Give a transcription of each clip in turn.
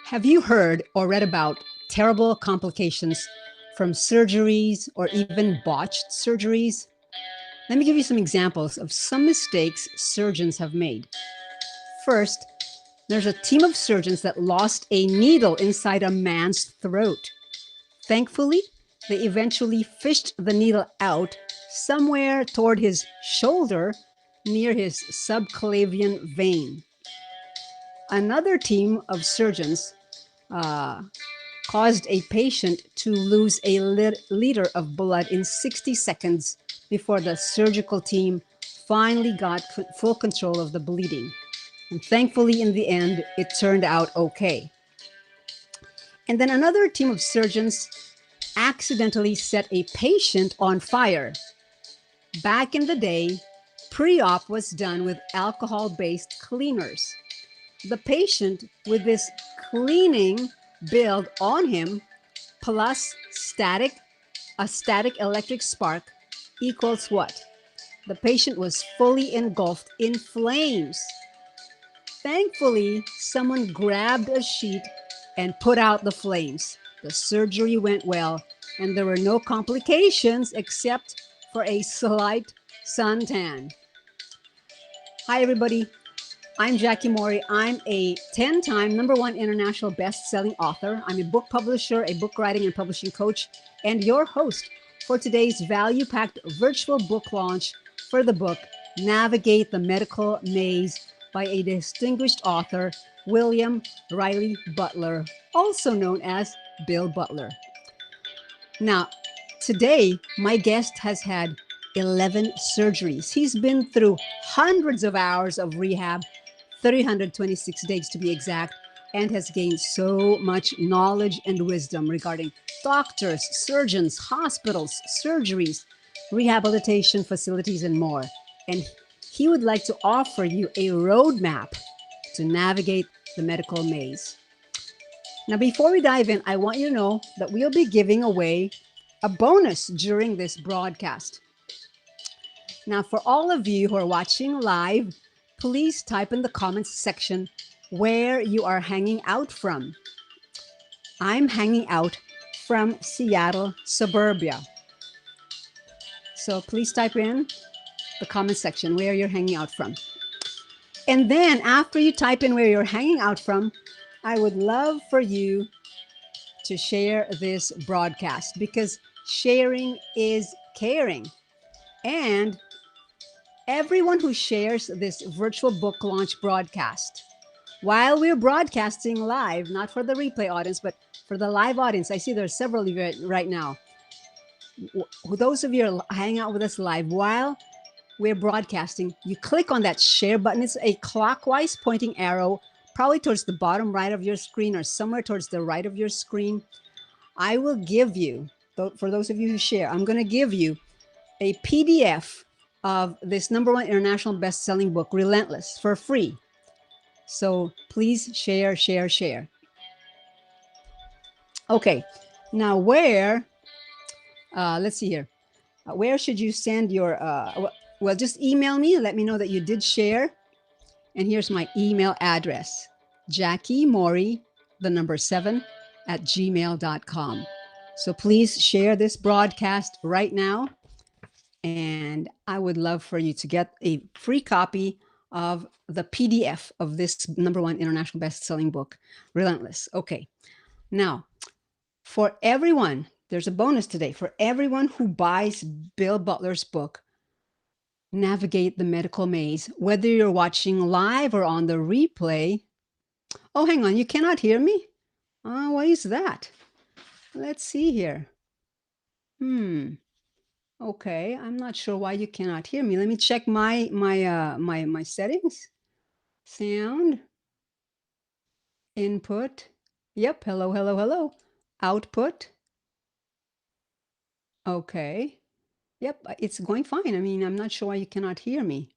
Have you heard or read about terrible complications from surgeries or even botched surgeries? Let me give you some examples of some mistakes surgeons have made. First, there's a team of surgeons that lost a needle inside a man's throat. Thankfully, they eventually fished the needle out somewhere toward his shoulder near his subclavian vein. Another team of surgeons uh, caused a patient to lose a liter of blood in 60 seconds before the surgical team finally got full control of the bleeding. And thankfully, in the end, it turned out okay. And then another team of surgeons accidentally set a patient on fire. Back in the day, pre-op was done with alcohol-based cleaners. The patient, with this cleaning build on him, plus a static electric spark equals what? The patient was fully engulfed in flames. Thankfully, someone grabbed a sheet and put out the flames. The surgery went well, and there were no complications except for a slight suntan. Hi, everybody. I'm Jackie Mori. I'm a 10-time #1 international best-selling author. I'm a book publisher, a book writing and publishing coach, and your host for today's value-packed virtual book launch for the book, Navigate the Medical Maze by a distinguished author, William Riley Butler, also known as Bill Butler. Now, today, my guest has had 11 surgeries. He's been through hundreds of hours of rehab, 326 days to be exact, and has gained so much knowledge and wisdom regarding doctors, surgeons, hospitals, surgeries, rehabilitation facilities, and more. And he would like to offer you a roadmap to navigate the medical maze. Now, before we dive in, I want you to know that we'll be giving away a bonus during this broadcast. Now, for all of you who are watching live, please type in the comments section where you are hanging out from. I'm hanging out from Seattle, suburbia. So please type in the comment section where you're hanging out from. And then after you type in where you're hanging out from, I would love for you to share this broadcast, because sharing is caring. And everyone who shares this virtual book launch broadcast, while we're broadcasting live, not for the replay audience, but for the live audience, I see there's several of you right now. Those of you are hanging out with us live while we're broadcasting, you click on that share button. It's a clockwise pointing arrow, probably towards the bottom right of your screen or somewhere towards the right of your screen. I will give you, for those of you who share, I'm going to give you a PDF of this #1 international best-selling book, Relentless, for free. So please share, share, share. Okay, now let's see here. Where should you send your, well, just email me and let me know that you did share. And here's my email address, JackieMori7@gmail.com. So please share this broadcast right now. And I would love for you to get a free copy of the PDF of this #1 international best-selling book, Relentless. Okay. Now, for everyone, there's a bonus today. For everyone who buys Bill Butler's book, Navigate the Medical Maze, whether you're watching live or on the replay. Oh, hang on. You cannot hear me? Why is that? Let's see here. Okay, I'm not sure why you cannot hear me. Let me check my settings. Sound. Input. Yep. Hello, hello, hello. Output. Okay. Yep, it's going fine. I mean, I'm not sure why you cannot hear me.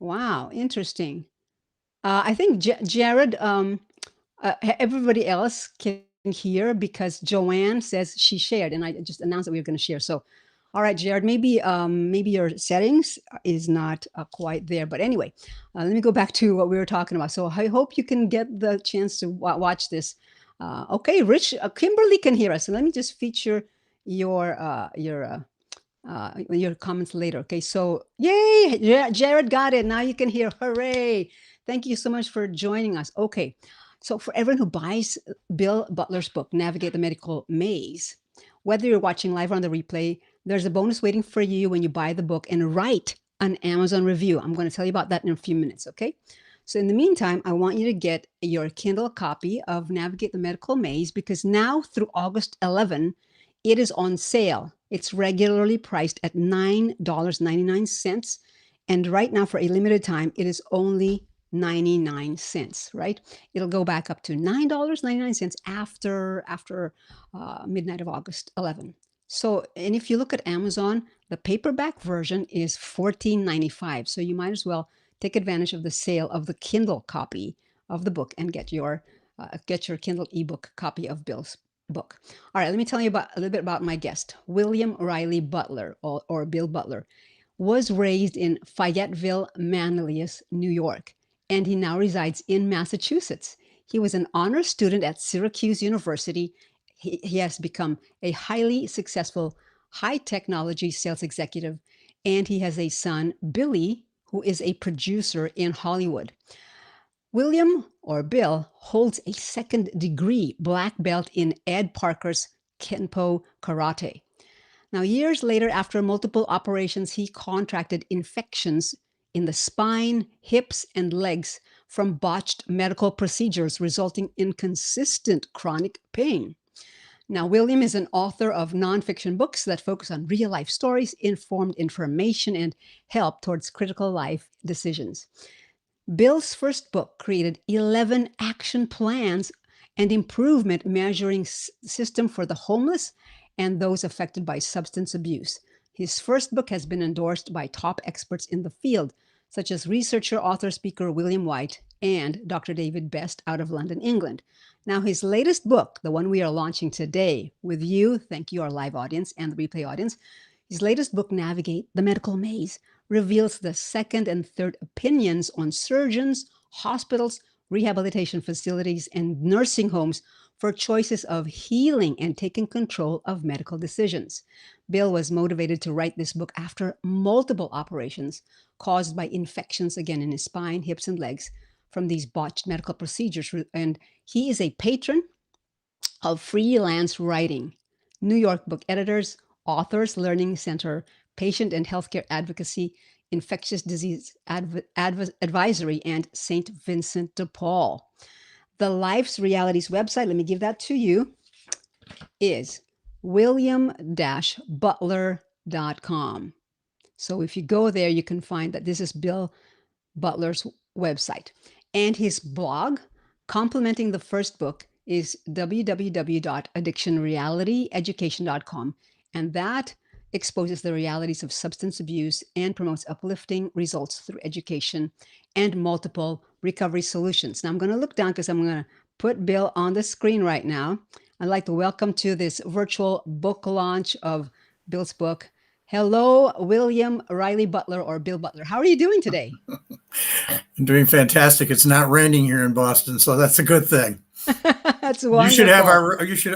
Wow, interesting. I think Jared, everybody else can hear because Joanne says she shared, and I just announced that we were going to share. So, all right, Jared, maybe your settings is not quite there. But anyway, let me go back to what we were talking about. So I hope you can get the chance to watch this Okay, Rich, Kimberly can hear us. So let me just feature your your comments later. Okay, so yay, Jared got it. Now you can hear. Hooray! Thank you so much for joining us. Okay, so for everyone who buys Bill Butler's book, Navigate the Medical Maze, whether you're watching live or on the replay, there's a bonus waiting for you when you buy the book and write an Amazon review. I'm going to tell you about that in a few minutes. Okay. So in the meantime, I want you to get your Kindle copy of Navigate the Medical Maze because now through August 11, it is on sale. It's regularly priced at $9.99. And right now, for a limited time, it is only 99 cents, right? It'll go back up to $9.99 after midnight of August 11. So, and if you look at Amazon, the paperback version is $14.95. So you might as well take advantage of the sale of the Kindle copy of the book and get your Kindle ebook copy of Bill's book. All right, let me tell you about a little bit about my guest. William Riley Butler, or Bill Butler, was raised in Fayetteville, Manlius, New York, and he now resides in Massachusetts. He was an honor student at Syracuse University. He has become a highly successful high technology sales executive, and he has a son, Billy, who is a producer in Hollywood. William, or Bill, holds a second degree black belt in Ed Parker's Kenpo Karate. Now, years later, after multiple operations, he contracted infections in the spine, hips, and legs from botched medical procedures, resulting in consistent chronic pain. Now, William is an author of nonfiction books that focus on real life stories, informed information, and help towards critical life decisions. Bill's first book created 11 action plans and improvement measuring system for the homeless and those affected by substance abuse. His first book has been endorsed by top experts in the field, such as researcher, author, speaker William White and Dr. David Best out of London, England. Now, his latest book, the one we are launching today with you, thank you, our live audience and the replay audience, his latest book, Navigate the Medical Maze, reveals the second and third opinions on surgeons, hospitals, rehabilitation facilities, and nursing homes for choices of healing and taking control of medical decisions. Bill was motivated to write this book after multiple operations caused by infections, again, in his spine, hips, and legs from these botched medical procedures. And he is a patron of freelance writing, New York Book Editors, Authors Learning Center, Patient and Healthcare Advocacy, Infectious Disease Advisory, and St. Vincent de Paul. The Life's Realities website, let me give that to you, is william-butler.com. So if you go there, you can find that this is Bill Butler's website. And his blog, complementing the first book, is www.addictionrealityeducation.com. And that exposes the realities of substance abuse and promotes uplifting results through education and multiple recovery solutions. Now I'm going to look down because I'm going to put Bill on the screen right now. I'd like to welcome to this virtual book launch of Bill's book. Hello, William Riley Butler, or Bill Butler. How are you doing today? I'm doing fantastic. It's not raining here in Boston, so that's a good thing. That's wonderful.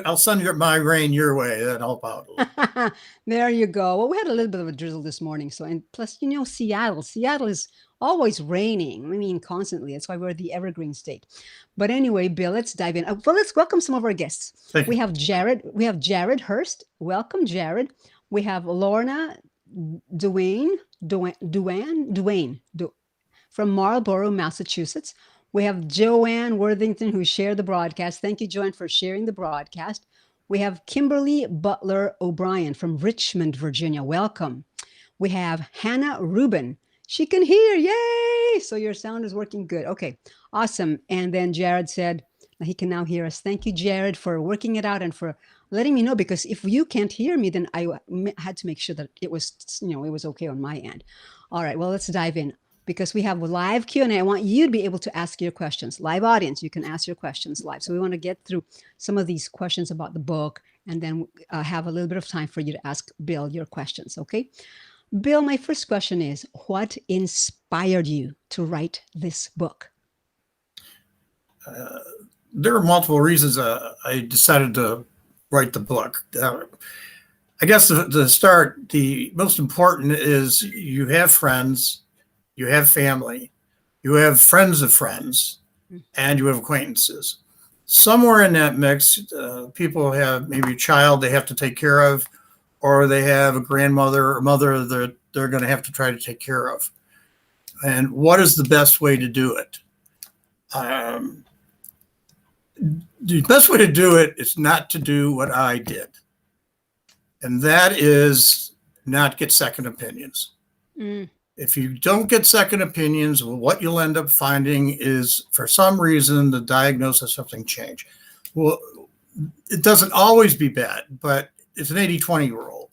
I'll send my rain your way. That'll help out a little. There you go. Well, we had a little bit of a drizzle this morning. So, and plus, Seattle is always raining. I mean, constantly. That's why we're the evergreen state. But anyway, Bill, let's dive in. Well, let's welcome some of our guests. We have Jared Hurst. Welcome, Jared. We have Lorna Duane from Marlborough, Massachusetts. We have Joanne Worthington, who shared the broadcast. Thank you, Joanne, for sharing the broadcast. We have Kimberly Butler O'Brien from Richmond, Virginia. Welcome. We have Hannah Rubin. She can hear. Yay! So your sound is working good. Okay, awesome. And then Jared said he can now hear us. Thank you, Jared, for working it out and for letting me know, because if you can't hear me, then I had to make sure that it was okay on my end. All right, well, let's dive in. Because we have a live Q&A. I want you to be able to ask your questions. Live audience, you can ask your questions live. So we want to get through some of these questions about the book and then have a little bit of time for you to ask Bill your questions, okay? Bill, my first question is, what inspired you to write this book? there are multiple reasons I decided to write the book. I guess to start, the most important is you have friends, you have family, you have friends of friends, and you have acquaintances. Somewhere in that mix, people have maybe a child they have to take care of, or they have a grandmother or mother that they're going to have to try to take care of. And what is the best way to do it? The best way to do it is not to do what I did. And that is not get second opinions. Mm. If you don't get second opinions, what you'll end up finding is, for some reason, the diagnosis of something changed. Well, it doesn't always be bad, but it's an 80-20 rule,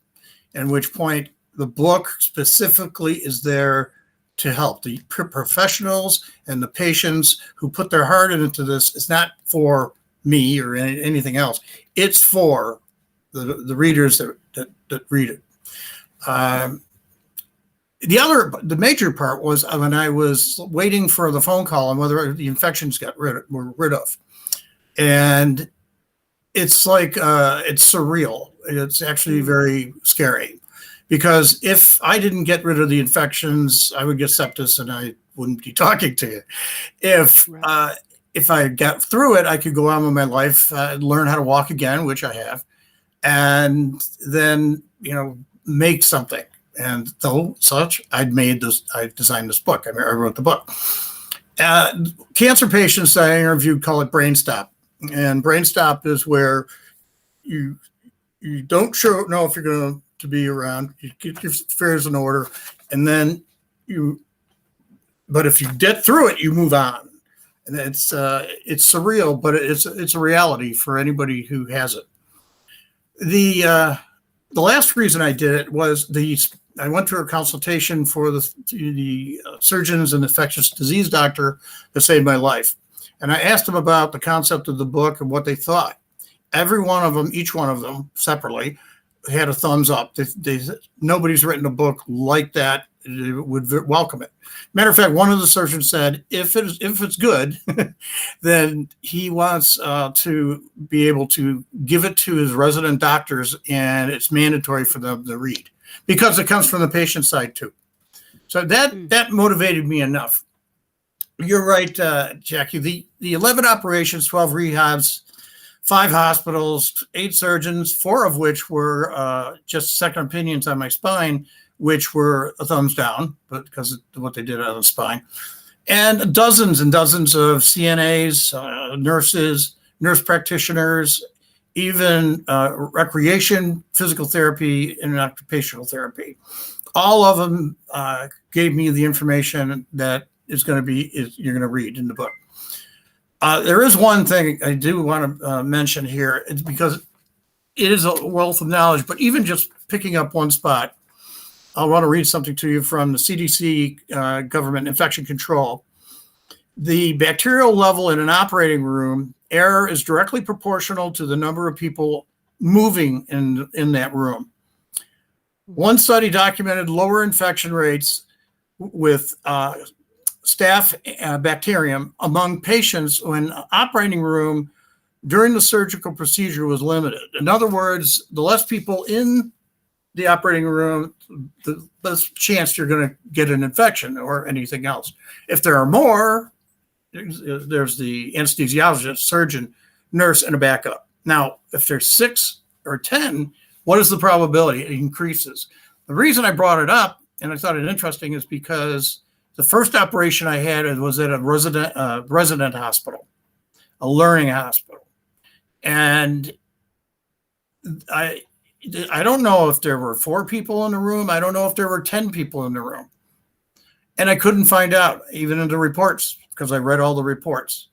in which point the book specifically is there to help the professionals and the patients who put their heart into this. It's not for me or anything else. It's for the readers that read it. The major part was when I was waiting for the phone call on whether the infections were rid of. And it's like, it's surreal. It's actually very scary, because if I didn't get rid of the infections, I would get sepsis and I wouldn't be talking to you. If I got through it, I could go on with my life, learn how to walk again, which I have, and then, make something. And though such, I designed this book. I wrote the book. Cancer patients that I interviewed call it brain stop. And brain stop is where you don't know if you're going to be around. You get your affairs in order, and then but if you get through it, you move on. And it's surreal, but it's a reality for anybody who has it. The last reason I did it was I went through a consultation for the surgeons and infectious disease doctor that saved my life. And I asked them about the concept of the book and what they thought. Every one of them, each one of them separately, had a thumbs up. Nobody's written a book like that. They would welcome it. Matter of fact, one of the surgeons said, if it's good, then he wants to be able to give it to his resident doctors, and it's mandatory for them to read, because it comes from the patient side too. So that motivated me enough. You're right, Jackie. The 11 operations, 12 rehabs, 5 hospitals, 8 surgeons, 4 of which were just second opinions on my spine, which were a thumbs down, but because of what they did on the spine, and dozens of CNAs, nurses, nurse practitioners, even recreation, physical therapy, and occupational therapy. All of them gave me the information that you're going to read in the book. There is one thing I do want to mention here. It's because it is a wealth of knowledge, but even just picking up one spot, I want to read something to you from the CDC government infection control. The bacterial level in an operating room, error is directly proportional to the number of people moving in that room. One study documented lower infection rates with staph bacterium among patients when operating room during the surgical procedure was limited. In other words, the less people in the operating room, the less chance you're going to get an infection or anything else. If there are more, there's the anesthesiologist, surgeon, nurse, and a backup. Now, if there's 6 or 10, what is the probability? It increases. The reason I brought it up, and I thought it interesting, is because the first operation I had was at a resident hospital, a learning hospital. And I don't know if there were 4 people in the room. I don't know if there were 10 people in the room. And I couldn't find out, even in the reports, because I read all the reports.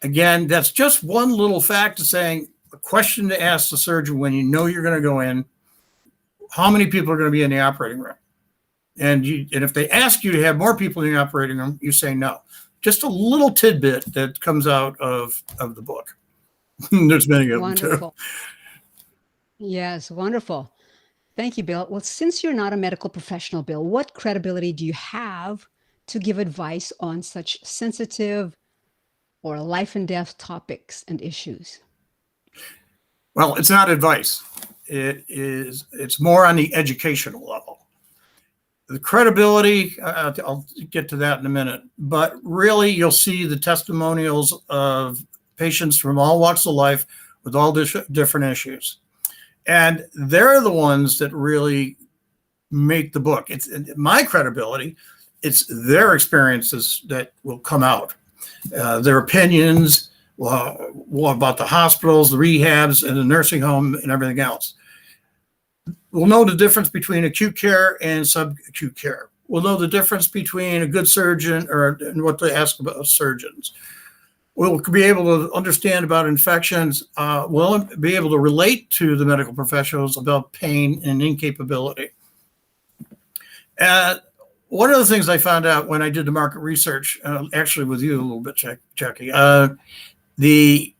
Again, that's just one little fact of saying, a question to ask the surgeon when you know you're going to go in, how many people are going to be in the operating room? And if they ask you to have more people in the operating room, you say no. Just a little tidbit that comes out of the book. There's many of them too. Yes, wonderful. Thank you, Bill. Well, since you're not a medical professional, Bill, what credibility do you have to give advice on such sensitive or life and death topics and issues? Well, it's not advice. It's more on the educational level. The credibility, I'll get to that in a minute, but really you'll see the testimonials of patients from all walks of life with all different issues. And they're the ones that really make the book. It's my credibility. It's their experiences that will come out, their opinions about the hospitals, the rehabs, and the nursing home, and everything else. We'll know the difference between acute care and subacute care. We'll know the difference between a good surgeon and what to ask about surgeons. We'll be able to understand about infections. We'll be able to relate to the medical professionals about pain and incapability. One of the things I found out when I did the market research, actually with you a little bit, Jackie, the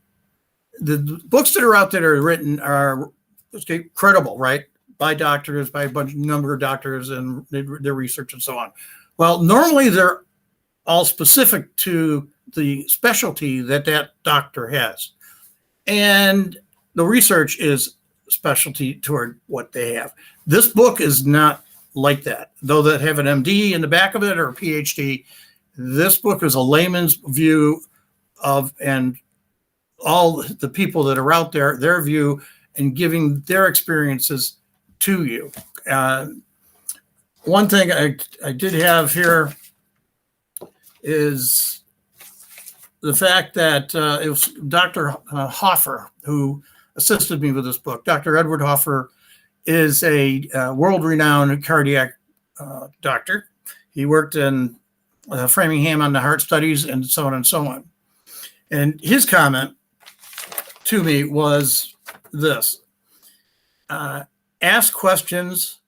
books that are out there are written are credible, right? By doctors, by a number of doctors and their research and so on. Well, normally they're all specific to the specialty that doctor has. And the research is specialty toward what they have. This book is not like that. Though that have an MD in the back of it or a PhD, this book is a layman's view of, and all the people that are out there, their view, and giving their experiences to you. One thing I did have here is the fact that it was Dr. Hoffer who assisted me with this book. Dr. Edward Hoffer is a world-renowned cardiac doctor. He worked in Framingham on the heart studies and so on and so on. And his comment to me was this: ask questions.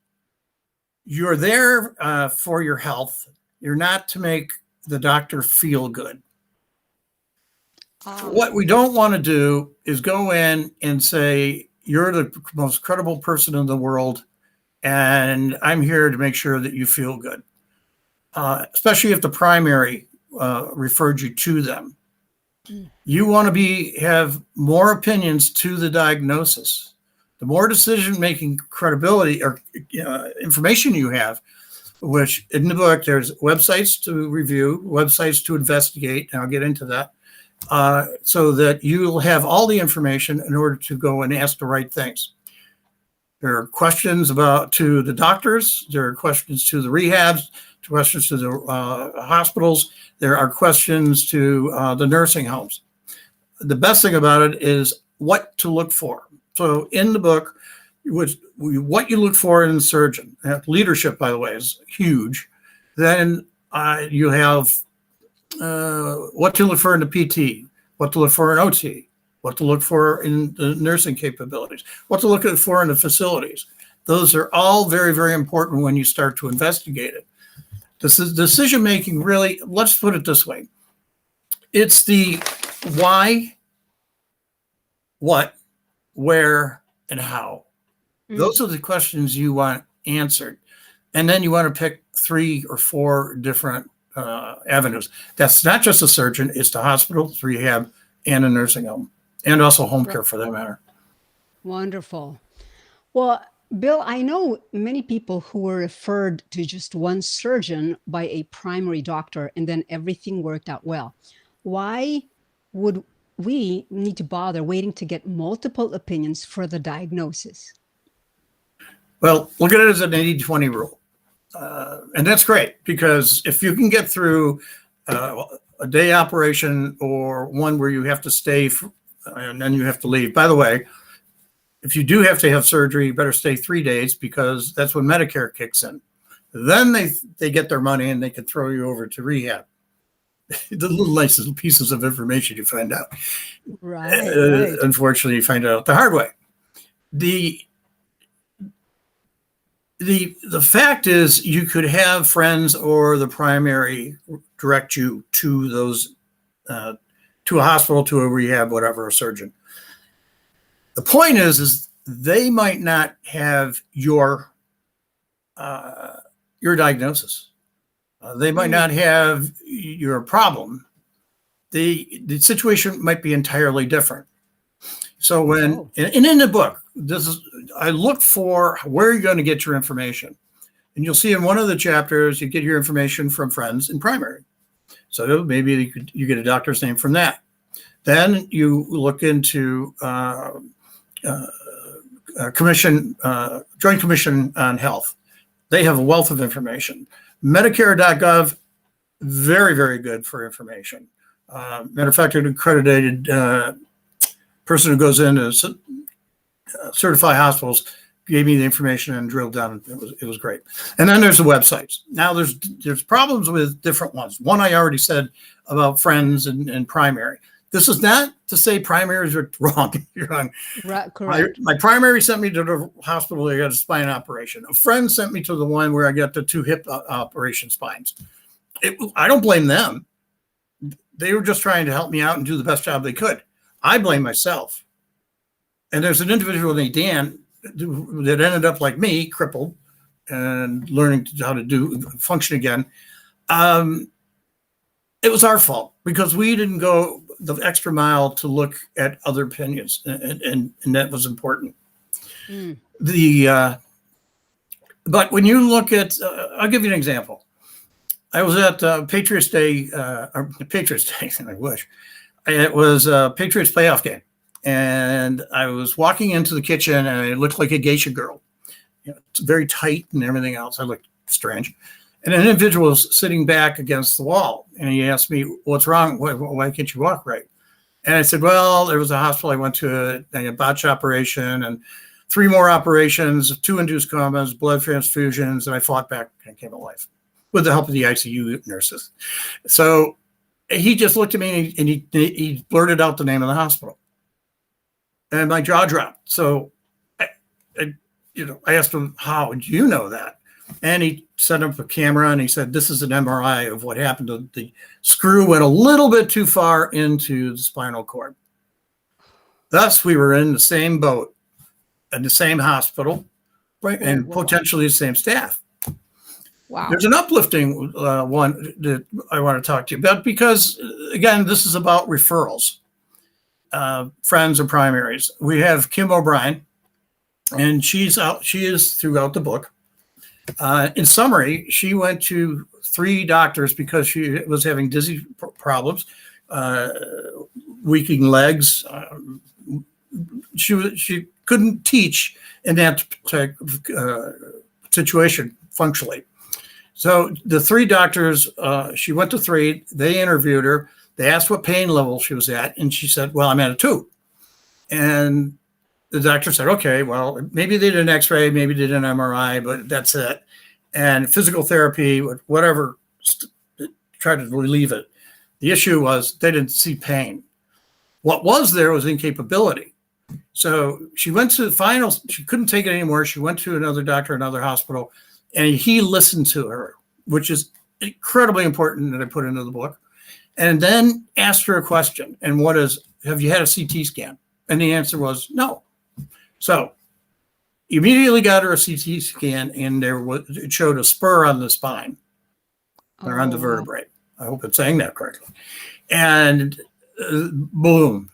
You're there for your health. You're not to make the doctor feel good. What we don't want to do is go in and say, you're the most credible person in the world, and I'm here to make sure that you feel good, especially if the primary referred you to them. You want to have more opinions to the diagnosis. The more decision-making credibility or information you have, which in the book, there's websites to review, websites to investigate, and I'll get into that, so that you'll have all the information in order to go and ask the right things. There are questions to the doctors. There are questions to the rehabs, questions to the hospitals. There are questions to the nursing homes. The best thing about it is what to look for. So in the book, what you look for in a surgeon. Leadership, by the way, is huge. Then you have what to look for in the PT, what to look for in OT, what to look for in the nursing capabilities, what to look for in the facilities. Those are all very, very important when you start to investigate it. This is decision-making, really, let's put it this way. It's the why, what, where, and how. Those are the questions you want answered. And then you want to pick 3 or 4 different avenues. That's not just a surgeon, it's the hospital, it's rehab, and a nursing home, and also home care for that matter. Wonderful. Well, Bill, I know many people who were referred to just one surgeon by a primary doctor and then everything worked out well. Why would we need to bother waiting to get multiple opinions for the diagnosis? Well, look at it as an 80-20 rule. And that's great, because if you can get through a day operation or one where you have to stay and then you have to leave. By the way, if you do have to have surgery, you better stay 3 days, because that's when Medicare kicks in. Then they get their money and they can throw you over to rehab. The little nice pieces of information you find out. Right. Unfortunately, you find out the hard way. The fact is, you could have friends or the primary direct you to those, to a hospital, to a rehab, whatever, a surgeon. The point is they might not have your diagnosis. They might not have your problem, the situation might be entirely different. So when, and in the book, I look for where you're going to get your information. And you'll see in one of the chapters, you get your information from friends in primary. So maybe you get a doctor's name from that. Then you look into Joint Commission on Health. They have a wealth of information. Medicare.gov, very, very good for information. Matter of fact, an accredited person who goes into certify hospitals gave me the information and drilled down. It was great. And then there's the websites. Now there's problems with different ones. One I already said about friends and primary. This is not to say primaries are wrong. You're wrong. Right, correct. My primary sent me to the hospital where I got a spine operation. A friend sent me to the one where I got the 2 hip operation spines. I don't blame them. They were just trying to help me out and do the best job they could. I blame myself. And there's an individual named Dan that ended up like me, crippled and learning how to function again. It was our fault because we didn't go the extra mile to look at other opinions, and that was important. But when you look at, I'll give you an example. I was at Patriots Day, or Patriots Day, I wish. It was a Patriots playoff game. And I was walking into the kitchen and I looked like a geisha girl. It's very tight and everything else. I looked strange. And an individual was sitting back against the wall. And he asked me, what's wrong? Why can't you walk right? And I said, well, there was a hospital I went to, a botch operation and 3 more operations, 2 induced comas, blood transfusions, and I fought back and came alive with the help of the ICU nurses. So he just looked at me and he blurted out the name of the hospital. And my jaw dropped. So I asked him, how do you know that? And he set up a camera and he said, this is an MRI of what happened. The screw went a little bit too far into the spinal cord. Thus, we were in the same boat in the same hospital, right? And potentially the same staff. Wow. There's an uplifting one that I want to talk to you about because, again, this is about referrals. Friends or primaries. We have Kim O'Brien, and she is throughout the book. In summary, she went to 3 doctors because she was having dizzy problems, weakening legs. She couldn't teach in that type of situation functionally. So the 3 doctors, she went to 3. They interviewed her. They asked what pain level she was at, and she said, well, I'm at a 2. And the doctor said, okay, well, maybe they did an x-ray, maybe they did an MRI, but that's it. And physical therapy, whatever, tried to relieve it. The issue was they didn't see pain. What was there was incapability. So she went to the finals. She couldn't take it anymore. She went to another doctor, another hospital, and he listened to her, which is incredibly important that I put into the book. And then asked her a question. And have you had a CT scan? And the answer was no. So immediately got her a CT scan, and it showed a spur on the spine or on the vertebrae. I hope I'm saying that correctly. And boom,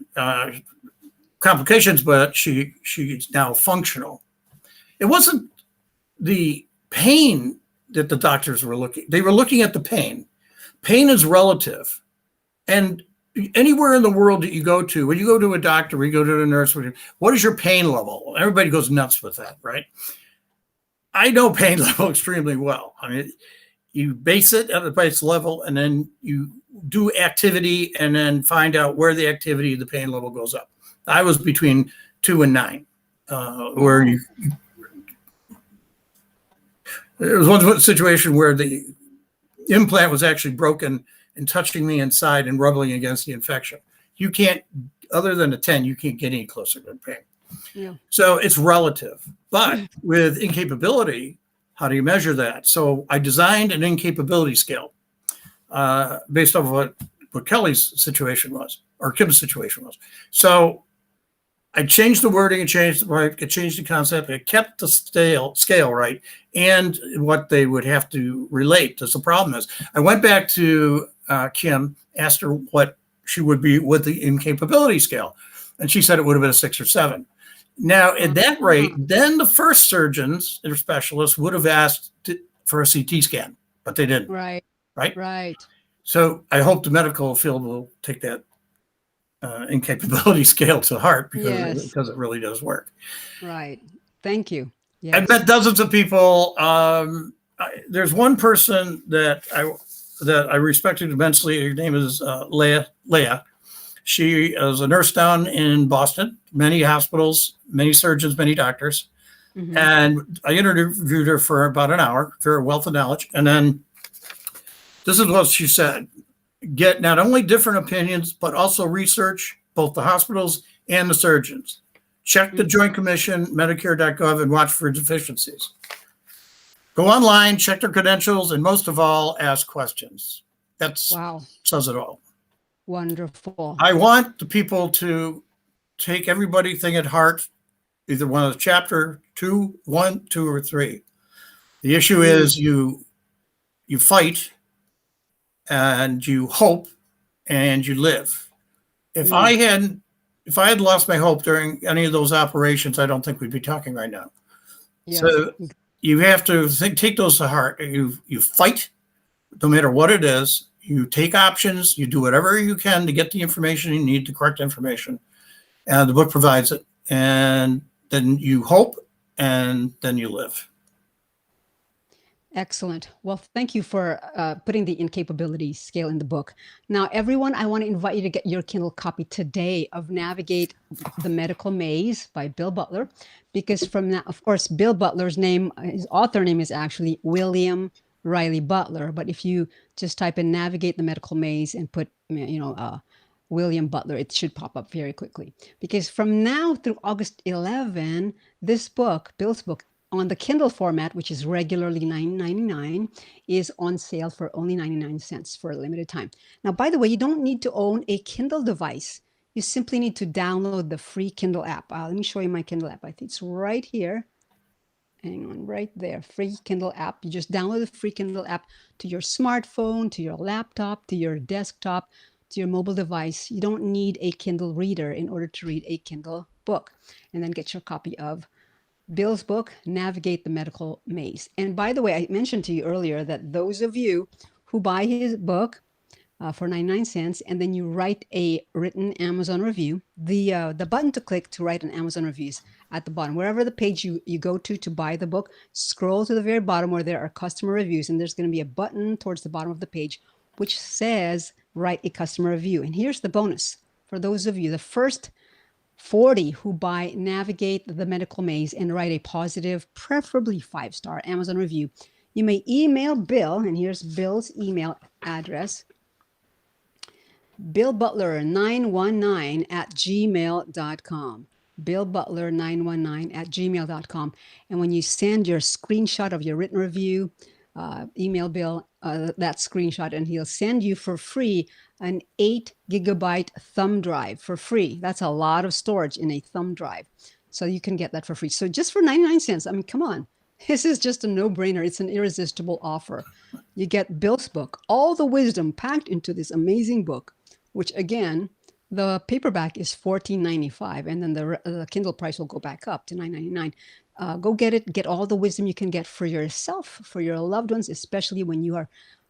complications, but she's now functional. It wasn't the pain that the doctors were looking. They were looking at the pain. Pain is relative. And anywhere in the world that you go to, when you go to a doctor, when you go to a nurse, what is your pain level? Everybody goes nuts with that, right? I know pain level extremely well. I mean, you base it at the base level, and then you do activity, and then find out where the activity, the pain level goes up. I was between 2 and 9, where there was one situation where the implant was actually broken and touching me inside and rubbing against the infection. You can't, other than a 10, you can't get any closer to pain. Yeah. So it's relative. But with incapability, how do you measure that? So I designed an incapability scale based off of what Kelly's situation was, or Kim's situation was. So I changed the wording, I changed the concept, I kept the scale right, and what they would have to relate to the problem is. I went back to Kim, asked her what she would be with the incapability scale. And she said it would have been a 6 or 7. Now, at that rate, then the first surgeons or specialists would have asked for a CT scan, but they didn't. Right. Right. Right. So I hope the medical field will take that incapability scale to heart because it really does work. Right. Thank you. Yes. I've met dozens of people. There's one person that I respected immensely. Her name is Leah. She is a nurse down in Boston, many hospitals, many surgeons, many doctors. Mm-hmm. And I interviewed her for about an hour, for a wealth of knowledge. And then this is what she said: get not only different opinions, but also research both the hospitals and the surgeons. Check the Joint Commission, Medicaregov, and watch for deficiencies. Go online, check their credentials, and most of all, ask questions. That's says it all. Wonderful. I want the people to take everything at heart, either one of the chapter 2, 1, 2, or 3. The issue is you fight and you hope and you live. If I had lost my hope during any of those operations, I don't think we'd be talking right now. Yes. So you have to take those to heart. You fight, no matter what it is. You take options. You do whatever you can to get the information you need, the correct information, and the book provides it. And then you hope, and then you live. Excellent. Well, thank you for putting the incapability scale in the book. Now, everyone, I want to invite you to get your Kindle copy today of Navigate the Medical Maze by Bill Butler, because from that, of course, Bill Butler's name, his author name is actually William Riley Butler. But if you just type in Navigate the Medical Maze and put, William Butler, it should pop up very quickly. Because from now through August 11, this book, Bill's book, on the Kindle format, which is regularly $9.99, is on sale for only 99 cents for a limited time. Now, by the way, you don't need to own a Kindle device. You simply need to download the free Kindle app. Let me show you my Kindle app. I think it's right here. Hang on, right there, free Kindle app. You just download the free Kindle app to your smartphone, to your laptop, to your desktop, to your mobile device. You don't need a Kindle reader in order to read a Kindle book. And then get your copy of Bill's book, Navigate the Medical Maze. And by the way, I mentioned to you earlier that those of you who buy his book for 99 cents, and then you write a written Amazon review, the button to click to write an Amazon review is at the bottom. Wherever the page you go to buy the book, scroll to the very bottom where there are customer reviews, and there's going to be a button towards the bottom of the page which says write a customer review. And here's the bonus for those of you, the first 40 who buy Navigate the Medical Maze and write a positive, preferably 5-star Amazon review, you may email Bill, and here's Bill's email address, billbutler919@gmail.com. billbutler919@gmail.com. And when you send your screenshot of your written review, email Bill that screenshot, and he'll send you for free an 8 gigabyte thumb drive for free. That's a lot of storage in a thumb drive. So you can get that for free. So just for 99 cents, I mean, come on. This is just a no-brainer. It's an irresistible offer. You get Bill's book, all the wisdom packed into this amazing book, which again, the paperback is $14.95, and then the Kindle price will go back up to $9.99. Go get it. Get all the wisdom you can get for yourself, for your loved ones, especially when you are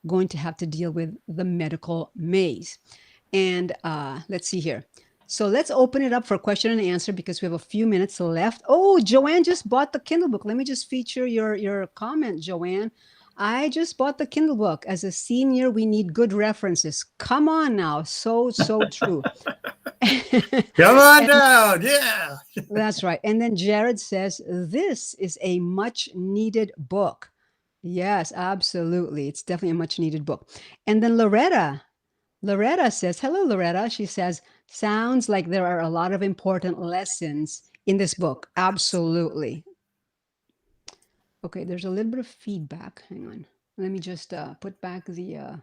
going to have to deal with the medical maze. And let's see here. So let's open it up for question and answer because we have a few minutes left. Oh, Joanne just bought the Kindle book. Let me just feature your comment, Joanne. I just bought the Kindle book. As a senior, we need good references. Come on now. So true. Come on down. Yeah. That's right. And then Jared says, this is a much needed book. Yes, absolutely. It's definitely a much needed book. And then Loretta says, hello, Loretta. She says, sounds like there are a lot of important lessons in this book. Absolutely. Okay, there's a little bit of feedback. Hang on. Let me just put back the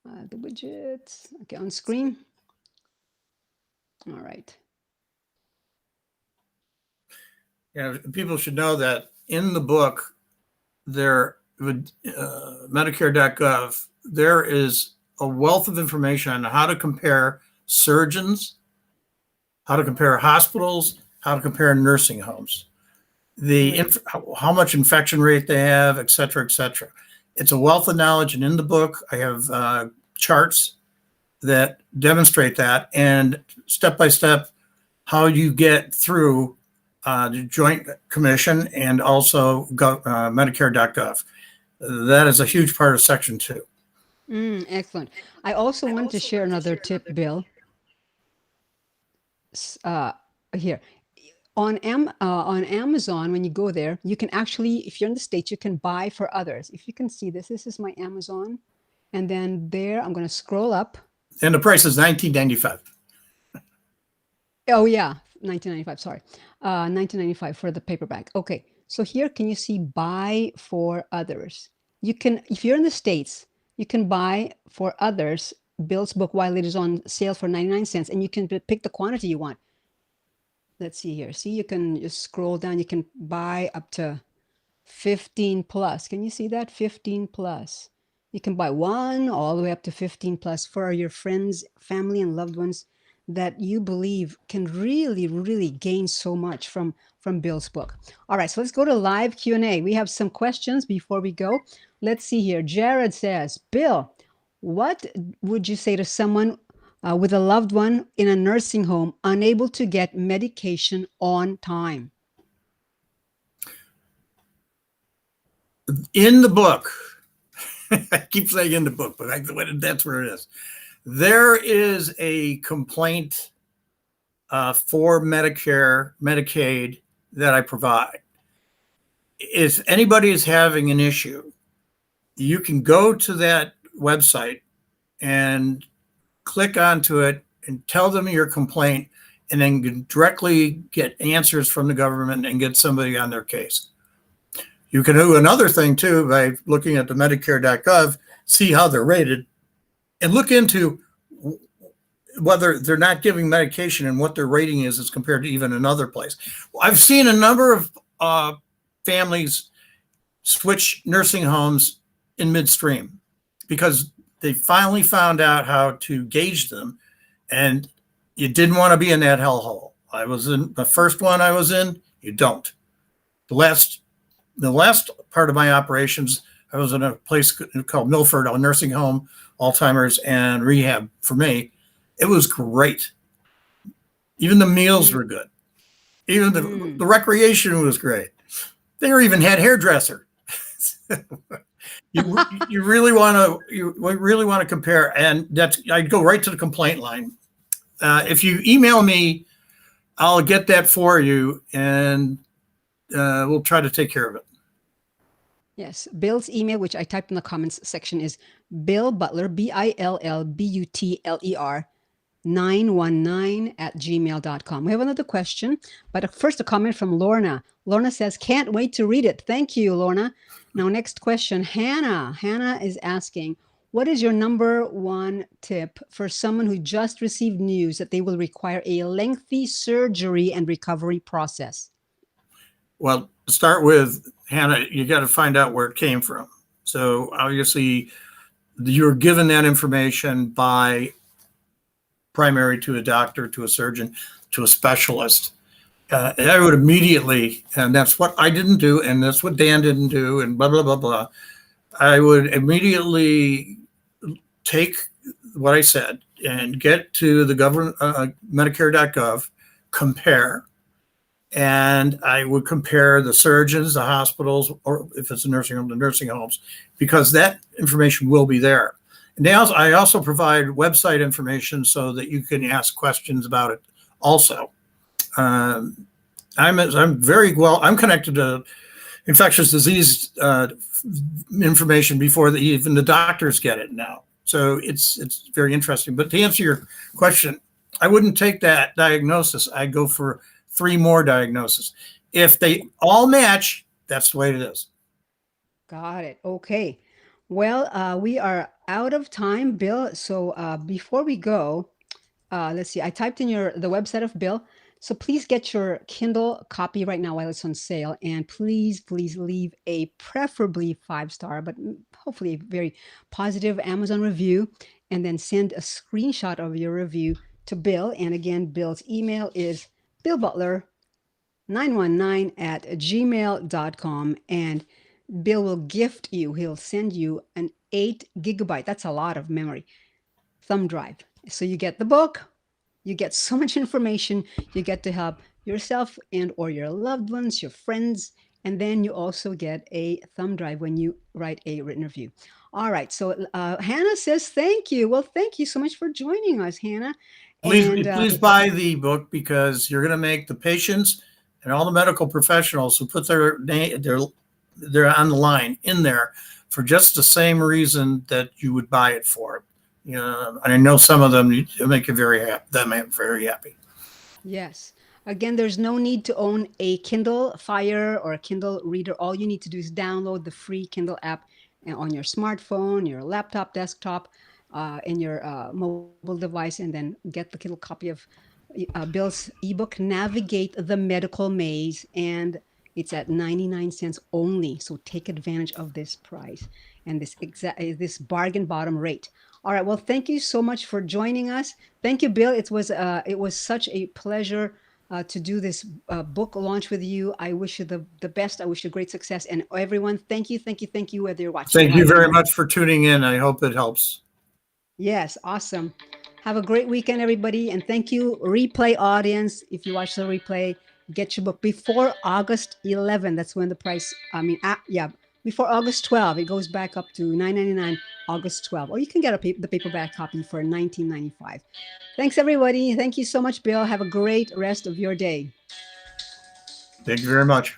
widgets. Okay, on screen. All right. Yeah, people should know that in the book, there with Medicare.gov, there is a wealth of information on how to compare surgeons, how to compare hospitals, how to compare nursing homes, how much infection rate they have, et cetera, et cetera. It's a wealth of knowledge, and in the book, I have charts that demonstrate that, and step by step how you get through the Joint Commission and also Medicare.gov. That is a huge part of Section 2. Excellent. I also wanted to share another tip, Bill. Here. On Amazon, when you go there, you can actually, if you're in the States, you can buy for others. If you can see this is my Amazon. And then there, I'm going to scroll up. And the price is $19.95. Oh, yeah, $19.95. Sorry. $19.95 for the paperback. Okay. So here, can you see buy for others? You can, if you're in the States, you can buy for others Bill's book while it is on sale for 99 cents, and you can pick the quantity you want. Let's see here. See, you can just scroll down. You can buy up to 15 plus. Can you see that? 15 plus. You can buy one all the way up to 15 plus for your friends, family, and loved ones that you believe can really, really gain so much from Bill's book. All right, so let's go to live Q&A. We have some questions before we go. Let's see here. Jared says, Bill, what would you say to someone with a loved one in a nursing home unable to get medication on time? In the book, I keep saying in the book, but that's where it is. There is a complaint for Medicare, Medicaid that I provide. If anybody is having an issue, you can go to that website and click onto it and tell them your complaint, and then directly get answers from the government and get somebody on their case. You can do another thing too by looking at the Medicare.gov, see how they're rated, and look into whether they're not giving medication and what their rating is as compared to even another place. I've seen a number of families switch nursing homes in midstream because they finally found out how to gauge them, and you didn't want to be in that hellhole. I was in the first one I was in, you don't. The last part of my operations, I was in a place called Milford, a nursing home, Alzheimer's and rehab for me. It was great. Even the meals were good. Even the recreation was great. They even had hairdresser. You really want to compare, and that's, I'd go right to the complaint line. If you email me, I'll get that for you, and we'll try to take care of it. Yes, Bill's email, which I typed in the comments section, is Bill Butler, BILLBUTLER 919@gmail.com. We have another question, but first a comment from Lorna. Lorna says, can't wait to read it. Thank you, Lorna. Now, next question, Hannah. Hannah is asking, what is your number one tip for someone who just received news that they will require a lengthy surgery and recovery process? Well, to start with, Hannah, you got to find out where it came from. So obviously, you're given that information by primary to a doctor, to a surgeon, to a specialist. I would immediately, and that's what I didn't do, and that's what Dan didn't do, and blah, blah, blah, blah. I would immediately take what I said and get to the government, Medicare.gov, compare. And I would compare the surgeons, the hospitals, or if it's a nursing home, the nursing homes, because that information will be there. And I also provide website information so that you can ask questions about it also. I'm very well, I'm connected to infectious disease information before even the doctors get it now. So it's very interesting. But to answer your question, I wouldn't take that diagnosis. I'd go for 3 more diagnoses. If they all match, that's the way it is. Got it. Okay. Well, we are out of time, Bill. So before we go, let's see. I typed in the website of Bill. So please get your Kindle copy right now while it's on sale. And please leave a preferably 5-star, but hopefully a very positive Amazon review. and then send a screenshot of your review to Bill. And again, Bill's email is billbutler919@gmail.com. And Bill will gift you, he'll send you an 8 GB, that's a lot of memory, thumb drive. So you get the book, you get so much information, you get to help yourself and or your loved ones, your friends, and then you also get a thumb drive when you write a written review. All right, so Hannah says thank you. Well, thank you so much for joining us, Hannah. Please buy the book, because you're going to make the patients and all the medical professionals who put their name, they're on the line in there for just the same reason that you would buy it for. And I know some of them make you very happy. Yes. Again, there's no need to own a Kindle Fire or a Kindle Reader. All you need to do is download the free Kindle app on your smartphone, your laptop, desktop, in your mobile device, and then get the Kindle copy of Bill's ebook, Navigate the Medical Maze. And it's at 99 cents only. So take advantage of this price and this bargain bottom rate. All right. Well, thank you so much for joining us. Thank you, Bill. It was such a pleasure to do this book launch with you. I wish you the best. I wish you great success. And everyone, thank you, whether you're watching. Thank you very much for tuning in. I hope it helps. Yes, awesome. Have a great weekend, everybody. And thank you, replay audience. If you watch the replay, get your book before August 11. That's when the price, before August 12. It goes back up to $9.99 August 12. Or you can get the paperback copy for $19.95. Thanks, everybody. Thank you so much, Bill. Have a great rest of your day. Thank you very much.